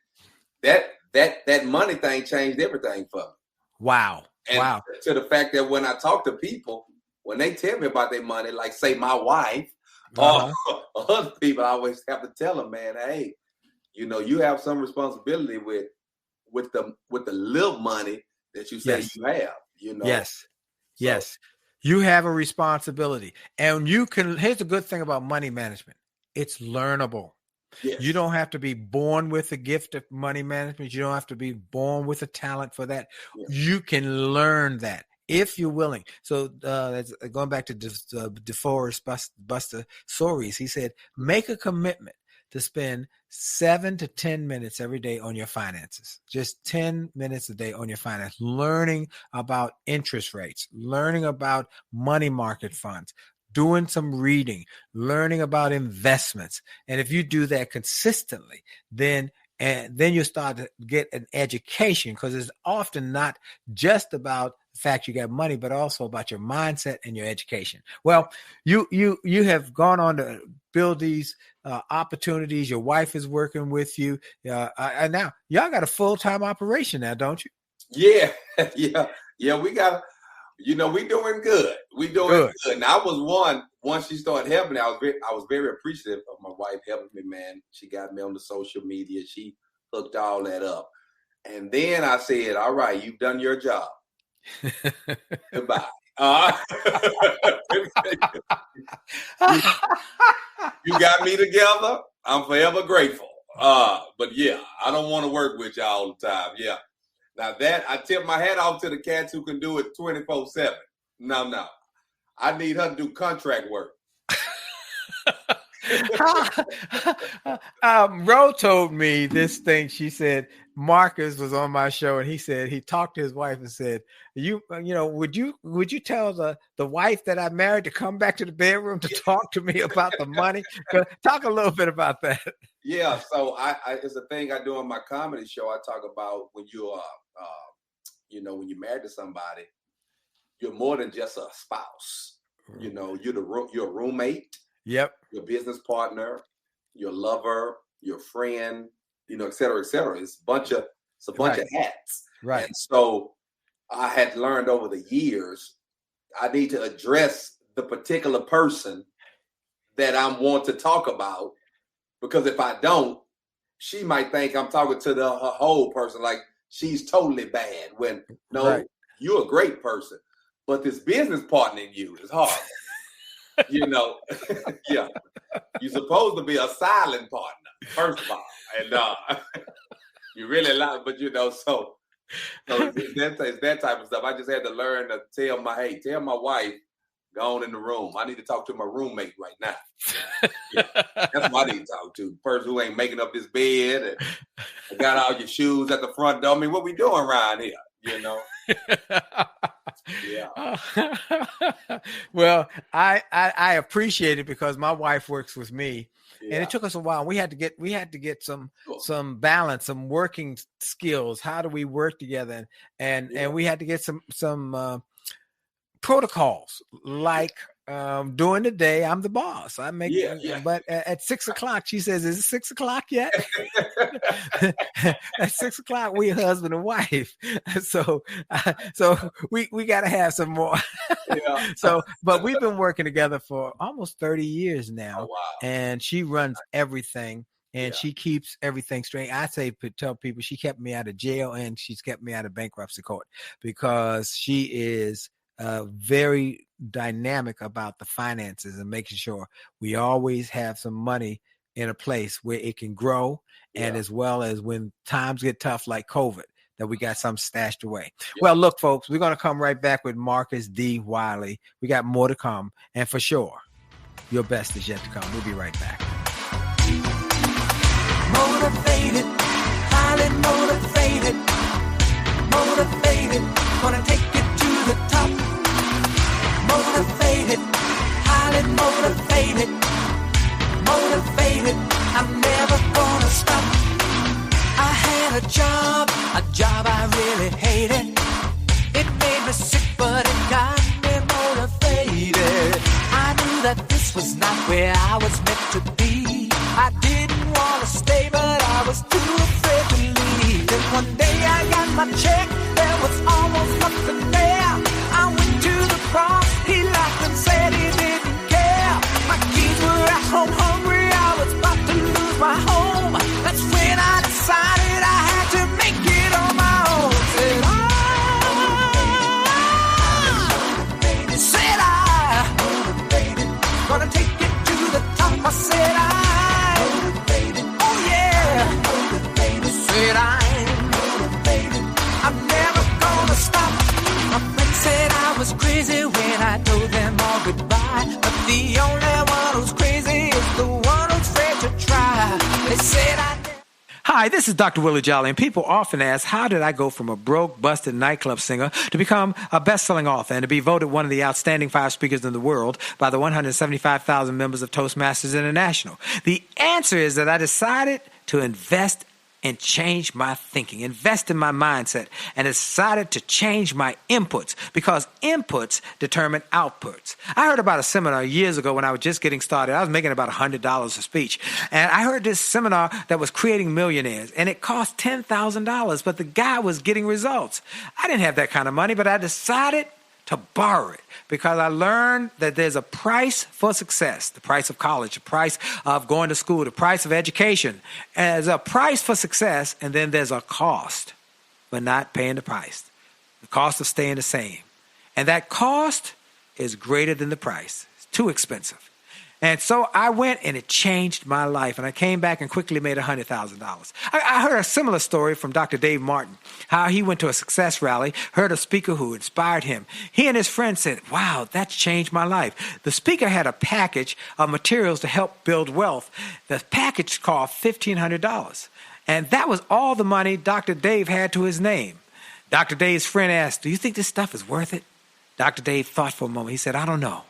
that money thing changed everything for me. Wow. And to the fact that when I talk to people, when they tell me about their money, like say my wife, or other people, I always have to tell them, man, hey, you have some responsibility with the little money that you say you have. Yes. You have a responsibility, and here's the good thing about money management. It's learnable. Yes. You don't have to be born with the gift of money management. You don't have to be born with a talent for that. Yes. You can learn that if you're willing. So that's going back to DeForest Buster Stories. He said, make a commitment to spend 7 to 10 minutes every day on your finances. Just 10 minutes a day on your finance, learning about interest rates, learning about money market funds, doing some reading, learning about investments. And if you do that consistently, then you start to get an education, because it's often not just about the fact you got money, but also about your mindset and your education. Well, you have gone on to build these opportunities. Your wife is working with you. And now y'all got a full-time operation now, don't you? Yeah. We got, we doing good. We doing good. Now I was once she started helping me, I was very appreciative of my wife helping me, man. She got me on the social media. She hooked all that up. And then I said, all right, you've done your job. Goodbye. You got me together. I'm forever grateful. But yeah, I don't want to work with you all the time. Yeah. Now that I tip my hat off to the cats who can do it 24/7. No. I need her to do contract work. Ro told me this thing. She said Marcus was on my show, and he said he talked to his wife and said, would you tell the wife that I married to come back to the bedroom to talk to me about the money? Talk a little bit about that. Yeah, so I it's a thing I do on my comedy show. I talk about when you when you're married to somebody, you're more than just a spouse. You're a roommate. Yep. Your business partner, your lover, your friend, et cetera, et cetera. It's a bunch of hats. Right. And so I had learned over the years, I need to address the particular person that I want to talk about, because if I don't, she might think I'm talking to her whole person, like she's totally bad, when you're a great person, but this business partner in you is hard. Yeah. You're supposed to be a silent partner, first of all. And you really like, but so it's that type of stuff. I just had to learn to tell my wife, go on in the room. I need to talk to my roommate right now. Yeah, that's what I need to talk to. The person who ain't making up his bed and got all your shoes at the front door. I mean, what we doing around here? Yeah. Well, I appreciate it, because my wife works with me, and it took us a while. We had to get some balance, some working skills. How do we work together? And we had to get some protocols, like during the day, I'm the boss. I make, but at 6 o'clock, she says, "Is it 6 o'clock yet?" At 6 o'clock, we're husband and wife. So we got to have some more. But we've been working together for almost 30 years now. Oh, wow. And she runs everything. And she keeps everything straight. I tell people she kept me out of jail, and she's kept me out of bankruptcy court, because she is very dynamic about the finances and making sure we always have some money in a place where it can grow, and as well as when times get tough like COVID, that we got some stashed away. Well, look, folks, we're going to come right back with Marcus D. Wiley. We got more to come, and for sure, your best is yet to come. We'll be right back. Motivated, highly motivated, motivated, gonna take it to the top. Motivated, highly motivated, motivated, I'm never gonna stop. I had a job I really hated. It made me sick, but it got me motivated. I knew that this was not where I was meant to be. I didn't want to stay, but I was too afraid to leave. Then one day I got my check, there was almost nothing there. I went to the boss, he laughed and said he didn't care. My kids were at home hungry, I was about to lose my home. That's when I decided I had to make it on my own. Said I, gonna take it to the top. I said I'm never gonna stop. My friends said I was crazy when I told them all goodbye. But the only one who's crazy is the one who's afraid to try. They said Hi, this is Dr. Willie Jolley, and people often ask, how did I go from a broke, busted nightclub singer to become a best-selling author and to be voted one of the outstanding 5 speakers in the world by the 175,000 members of Toastmasters International? The answer is that I decided to invest and change my thinking, invest in my mindset, and decided to change my inputs because inputs determine outputs. I heard about a seminar years ago when I was just getting started. I was making about $100 a speech. And I heard this seminar that was creating millionaires, and it cost $10,000, but the guy was getting results. I didn't have that kind of money, but I decided to borrow it because I learned that there's a price for success, the price of college, the price of going to school, the price of education. And there's a price for success, and then there's a cost for not paying the price, the cost of staying the same. And that cost is greater than the price. It's too expensive. And so I went, and it changed my life. And I came back and quickly made $100,000. I heard a similar story from Dr. Dave Martin, how he went to a success rally, heard a speaker who inspired him. He and his friend said, wow, that's changed my life. The speaker had a package of materials to help build wealth. The package cost $1,500. And that was all the money Dr. Dave had to his name. Dr. Dave's friend asked, do you think this stuff is worth it? Dr. Dave thought for a moment. He said, I don't know.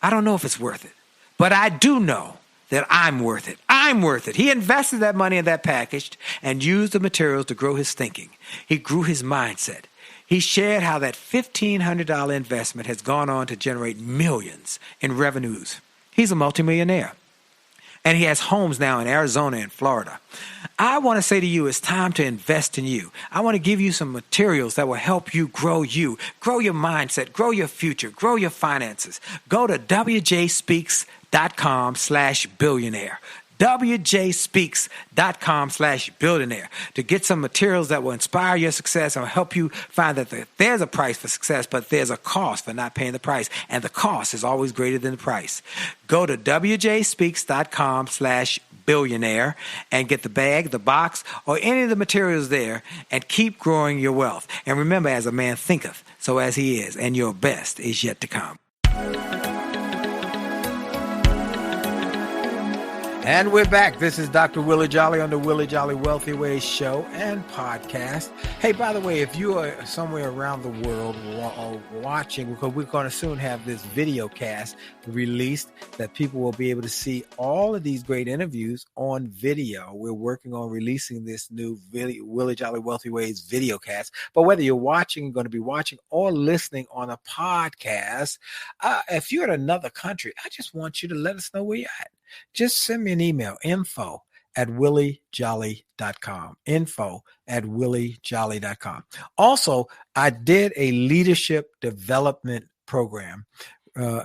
I don't know if it's worth it. But I do know that I'm worth it. I'm worth it. He invested that money in that package and used the materials to grow his thinking. He grew his mindset. He shared how that $1,500 investment has gone on to generate millions in revenues. He's a multimillionaire. And he has homes now in Arizona and Florida. I want to say to you, it's time to invest in you. I want to give you some materials that will help you, grow your mindset, grow your future, grow your finances. Go to wjspeaks.com/billionaire. wjspeaks.com/billionaire to get some materials that will inspire your success and help you find that there's a price for success, but there's a cost for not paying the price. And the cost is always greater than the price. Go to wjspeaks.com/billionaire and get the bag, the box, or any of the materials there and keep growing your wealth. And remember, as a man thinketh, so as he is, and your best is yet to come. And we're back. This is Dr. Willie Jolley on the Willie Jolley Wealthy Ways show and podcast. Hey, by the way, if you are somewhere around the world watching, because we're going to soon have this video cast released that people will be able to see all of these great interviews on video. We're working on releasing this new Willie Jolley Wealthy Ways video cast. But whether you're watching, going to be watching, or listening on a podcast, if you're in another country, I just want you to let us know where you're at. Just send me an email, info@williejolly.com, info@williejolly.com. Also, I did a leadership development program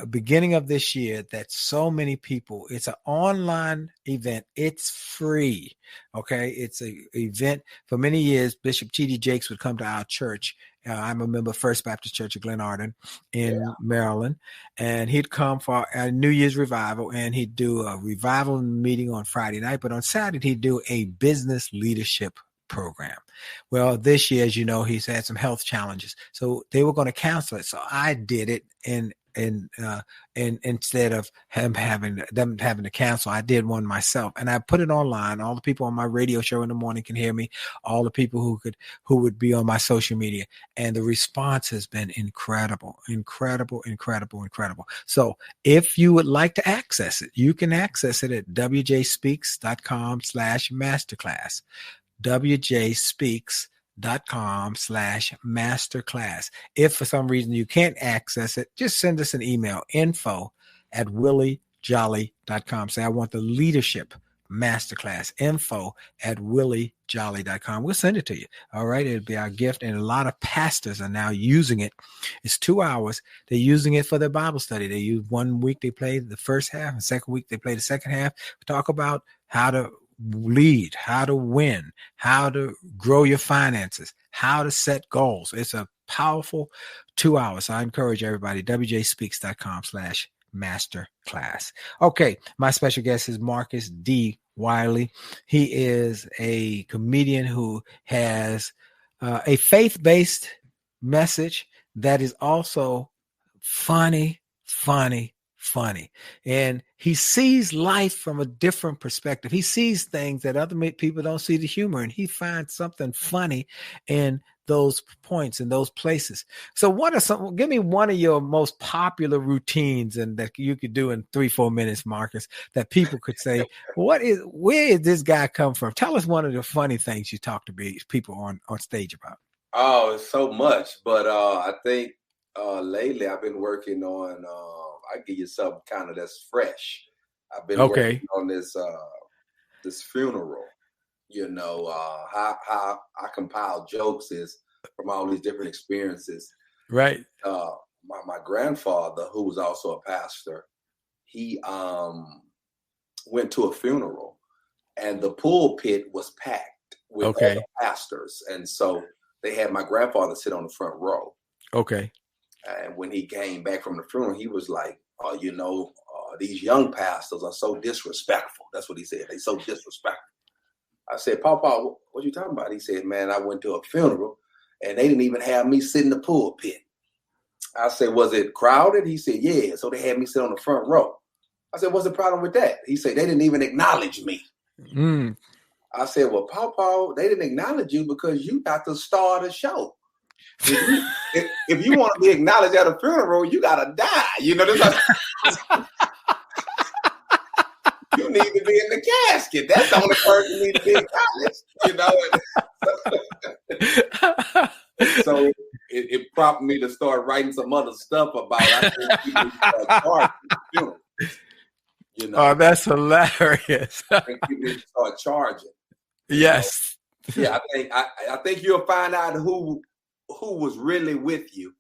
beginning of this year that so many people, it's an online event. It's free. Okay. It's an event. For many years, Bishop T.D. Jakes would come to our church I'm a member of First Baptist Church of Glenarden in Maryland. And he'd come for a New Year's revival, and he'd do a revival meeting on Friday night. But on Saturday, he'd do a business leadership program. Well, this year, as you know, he's had some health challenges, so they were going to cancel it. So I did it, and instead of them having to cancel, I did one myself, and I put it online. All the people on my radio show in the morning can hear me. All the people who would be on my social media, and the response has been incredible. So if you would like to access it, you can access it at wjspeaks.com/masterclass. wjspeaks.com/masterclass. If for some reason you can't access it, just send us an email, info@williejolly.com. Say, I want the leadership masterclass, info@williejolly.com. We'll send it to you. All right. It'll be our gift. And a lot of pastors are now using it. It's 2 hours. They're using it for their Bible study. They use 1 week, they play the first half, and second week, they play the second half. We talk about how to lead, how to win, how to grow your finances, how to set goals. It's a powerful 2 hours. I encourage everybody, wjspeaks.com/masterclass. Okay. My special guest is Marcus D. Wiley. He is a comedian who has a faith-based message that is also funny. And he sees life from a different perspective. He sees things that other people don't see the humor, and he finds something funny in those points, in those places. So give me one of your most popular routines, and that you could do in 3-4 minutes, Marcus, that people could say, where did this guy come from? Tell us one of the funny things you talk to people on stage about. Oh, it's so much. But I think lately I've been working on, I give you something kind of that's fresh. I've been working on this funeral. How I compile jokes is from all these different experiences. Right. My grandfather, who was also a pastor, he went to a funeral, and the pulpit was packed with other pastors, and so they had my grandfather sit on the front row. Okay. And when he came back from the funeral, he was like, these young pastors are so disrespectful. That's what he said. They so disrespectful. I said, Papa, what you talking about? He said, man, I went to a funeral and they didn't even have me sit in the pulpit. I said, was it crowded? He said, yeah. So they had me sit on the front row. I said, what's the problem with that? He said, they didn't even acknowledge me. I said, well, Papa, they didn't acknowledge you because you got the star of the show. If you want to be acknowledged at a funeral, you gotta die. You need to be in the casket. That's the only person who needs to be acknowledged. So it prompted me to start writing some other stuff about. I think people start charging. Oh, that's hilarious. I think people need to start charging. Yes. Yeah, I think you'll find out who was really with you.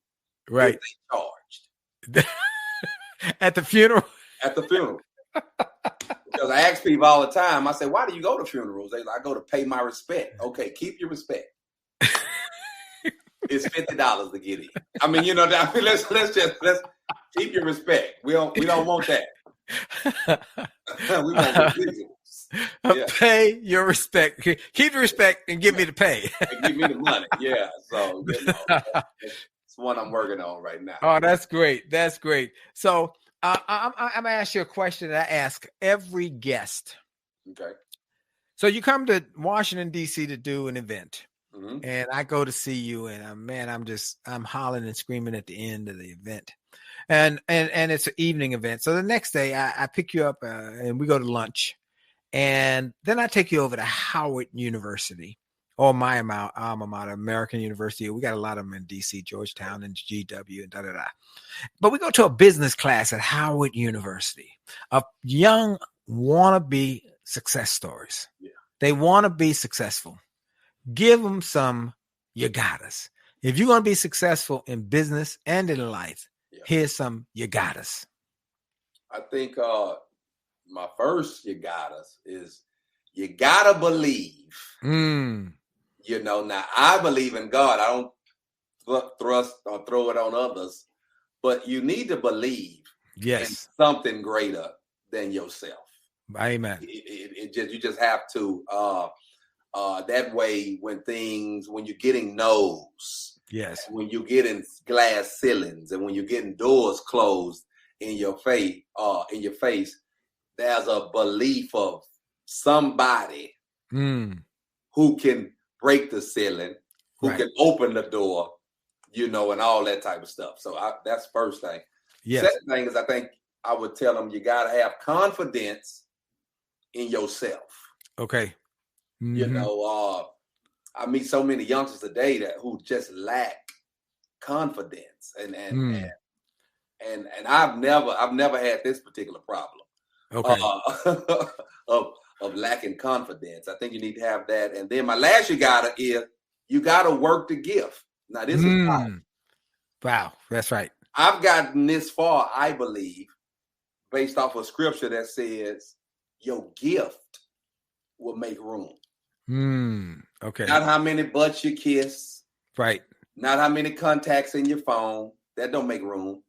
Right. They charged. At the funeral? At the funeral. Because I ask people all the time, I say, why do you go to funerals? They like, I go to pay my respect. Okay, keep your respect. It's $50 to get in. I mean, let's keep your respect. We don't want that. We want the Pay your respect. Keep the respect and give me the pay. Give me the money. Yeah. So it's one I'm working on right now. Oh, that's great. That's great. So I'm gonna ask you a question that I ask every guest. Okay. So you come to Washington, D.C. to do an event. Mm-hmm. And I go to see you, and I'm hollering and screaming at the end of the event. And it's an evening event. So the next day I pick you up and we go to lunch. And then I take you over to Howard University, or my alma mater, American University. We got a lot of them in D.C., Georgetown, and GW, and da-da-da. But we go to a business class at Howard University of young wannabe success stories. Yeah. They want to be successful. Give them some you got us. If you're going to be successful in business and in life, here's some you got us. I think my first you got us is you gotta believe. Now I believe in God. I don't thrust or throw it on others, but you need to believe in something greater than yourself. Amen. You just have to. That way, when you're getting no's, when you're getting glass ceilings, and when you're getting doors closed in your face, there's a belief of somebody who can break the ceiling, who can open the door, and all that type of stuff. So that's first thing. Second thing is, I think I would tell them you got to have confidence in yourself. Okay. I meet so many youngsters today who just lack confidence, and I've never had this particular problem. Okay. Of lacking confidence. I think you need to have that. And then my last you gotta work the gift. Now this is life. Wow, that's right. I've gotten this far, I believe, based off of scripture that says your gift will make room. Okay. Not how many butts you kiss. Right. Not how many contacts in your phone. That don't make room.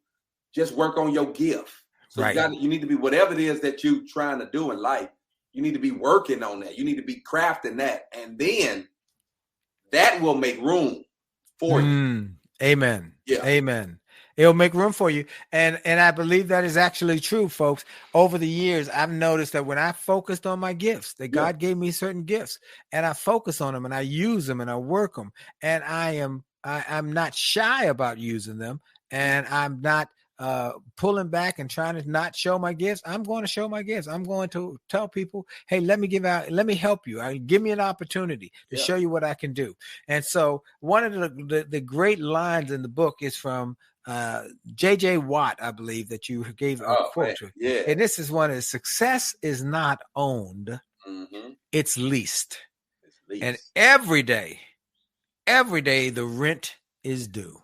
Just work on your gift. So you need to be, whatever it is that you're trying to do in life, you need to be working on that. You need to be crafting that. And then that will make room for you. Amen. Yeah. Amen. It'll make room for you. And I believe that is actually true, folks. Over the years, I've noticed that when I focused on my gifts, that God gave me certain gifts, and I focus on them and I use them and I work them, and I'm not shy about using them, and I'm not pulling back and trying to not show my gifts. I'm going to show my gifts. I'm going to tell people, hey, let me help you. Give me an opportunity to show you what I can do. And so one of the great lines in the book is from J.J. Watt, I believe, that you gave a quote to. Yeah. And this is one: success is not owned, it's leased. And every day the rent is due.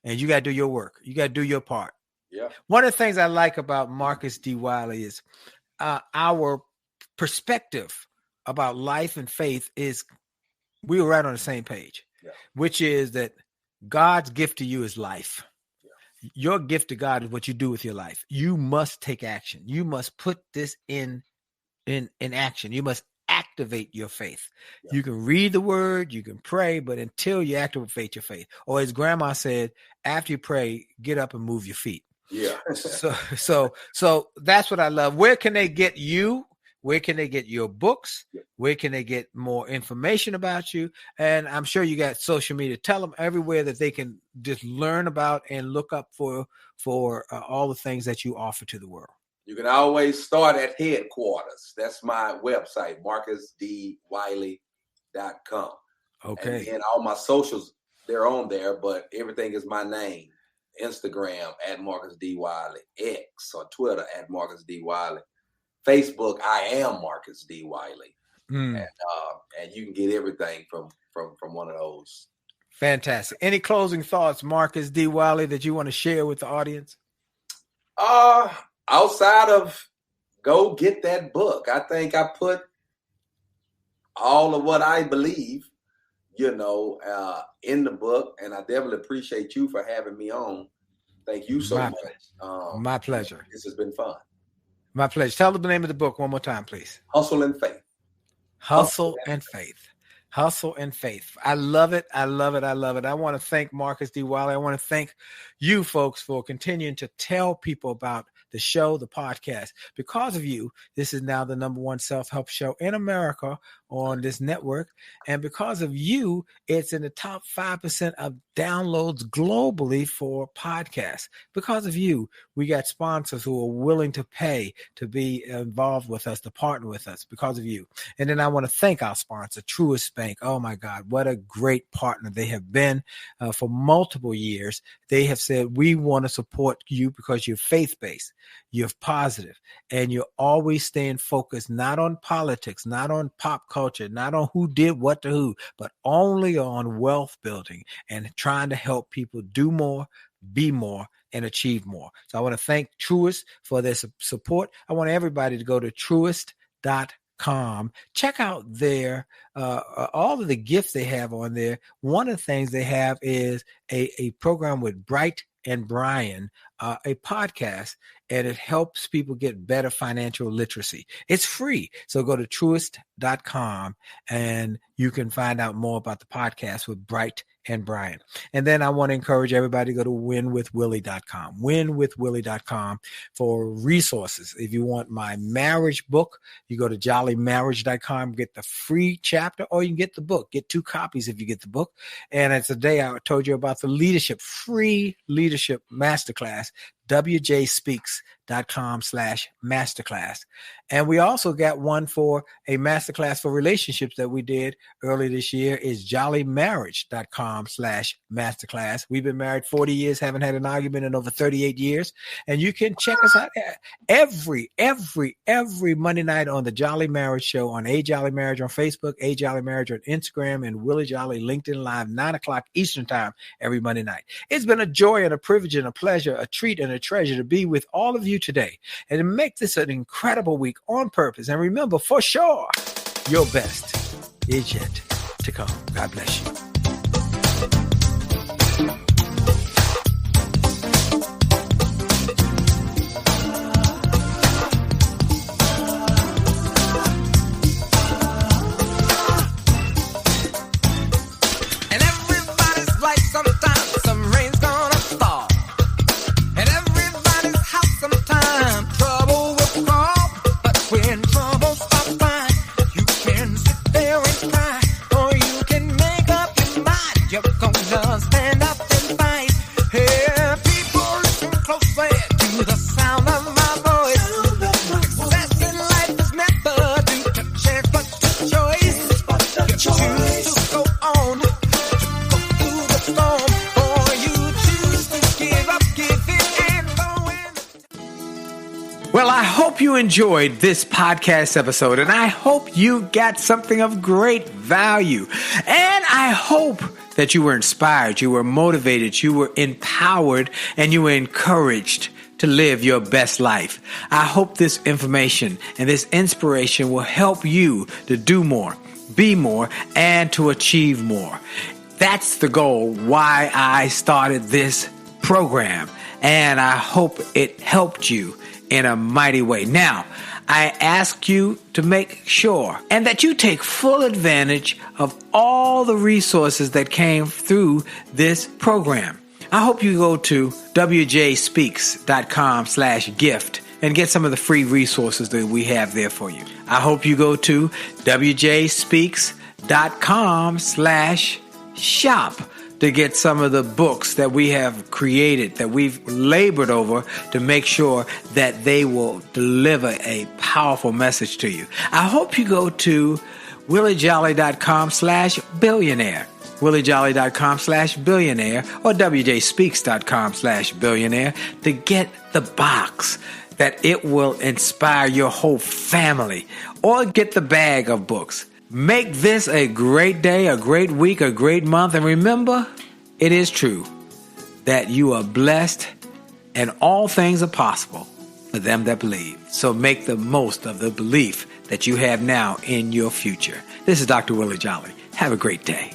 And you got to do your work. You got to do your part. Yeah. One of the things I like about Marcus D. Wiley is our perspective about life and faith is we were right on the same page, which is that God's gift to you is life. Yeah. Your gift to God is what you do with your life. You must take action. You must put this in action. You must activate your faith. Yeah. You can read the word, you can pray, but until you activate your faith, or as grandma said, after you pray, get up and move your feet. Yeah. so that's what I love. Where can they get you? Where can they get your books? Yeah. Where can they get more information about you? And I'm sure you got social media. Tell them everywhere that they can just learn about and look up for all the things that you offer to the world. You can always start at headquarters. That's my website, marcusdwiley.com. Okay. And then all my socials, they're on there, but everything is my name. Instagram at Marcus D. Wiley, X or Twitter at Marcus D. Wiley, Facebook, I am Marcus D. Wiley. And you can get everything from one of those. Fantastic. Any closing thoughts, Marcus D. Wiley, that you want to share with the audience? Outside of go get that book, I think I put all of what I believe, in the book, and I definitely appreciate you for having me on. Thank you so much. My pleasure. This has been fun. My pleasure. Tell them the name of the book one more time, please. Hustle and Faith. Hustle and Faith. Hustle and Faith. I love it. I love it. I love it. I want to thank Marcus D. Wiley. I want to thank you folks for continuing to tell people about the show, the podcast. Because of you, this is now the #1 self-help show in America on this network. And because of you, it's in the top 5% of downloads globally for podcasts. Because of you, we got sponsors who are willing to pay to be involved with us, to partner with us because of you. And then I want to thank our sponsor, Truist Bank. Oh my God, what a great partner they have been for multiple years. They have said, we want to support you because you're faith-based, you're positive, and you're always staying focused, not on politics, not on pop culture, not on who did what to who, but only on wealth building and trying to help people do more, be more, and achieve more. So I want to thank Truist for their support. I want everybody to go to truist.com Check out their all of the gifts they have on there. One of the things they have is a program with Bright and Brian, a podcast, and it helps people get better financial literacy. It's free. So go to truist.com and you can find out more about the podcast with Bright and Brian. And then I want to encourage everybody to go to winwithwillie.com, winwithwillie.com for resources. If you want my marriage book, you go to jollymarriage.com, get the free chapter, or you can get the book. Get 2 copies if you get the book. And it's a day I told you about the free leadership masterclass, wjspeaks.com/masterclass. And we also got one for a masterclass for relationships that we did early this year is jollymarriage.com/masterclass. We've been married 40 years, haven't had an argument in over 38 years. And you can check us out every Monday night on the Jolly Marriage Show on A Jolly Marriage on Facebook, A Jolly Marriage on Instagram, and Willie Jolley LinkedIn Live, 9:00 Eastern Time every Monday night. It's been a joy and a privilege and a pleasure, a treat and a treasure to be with all of you today and to make this an incredible week on purpose. And remember, for sure, your best is yet to come. God bless you. And everybody's right sometimes. Some rain's gonna fall. And everybody's house sometimes. Trouble will call. But when trouble stops by, you can sit there and cry. Or you can make up your mind. You're gonna stand up and fight. Hey, people, listen closely to the sound of my voice. Success in life is never due to chance, but to choice. You choose to go on, to go through the storm, or you choose to give up, give in, and go in. Well, I hope you enjoyed this podcast episode, and I hope you got something of great value. And I hope that you were inspired, you were motivated, you were empowered, and you were encouraged to live your best life. I hope this information and this inspiration will help you to do more, be more, and to achieve more. That's the goal why I started this program, and I hope it helped you in a mighty way. Now, I ask you to make sure and that you take full advantage of all the resources that came through this program. I hope you go to wjspeaks.com/gift and get some of the free resources that we have there for you. I hope you go to wjspeaks.com/shop to get some of the books that we have created, that we've labored over to make sure that they will deliver a powerful message to you. I hope you go to williejolly.com/billionaire, williejolly.com/billionaire, or wjspeaks.com/billionaire to get the box that it will inspire your whole family, or get the bag of books. Make this a great day, a great week, a great month. And remember, it is true that you are blessed and all things are possible for them that believe. So make the most of the belief that you have now in your future. This is Dr. Willie Jolley. Have a great day.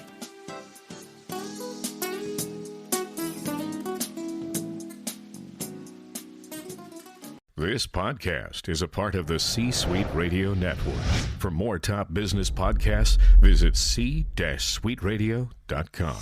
This podcast is a part of the C-Suite Radio Network. For more top business podcasts, visit c-suiteradio.com.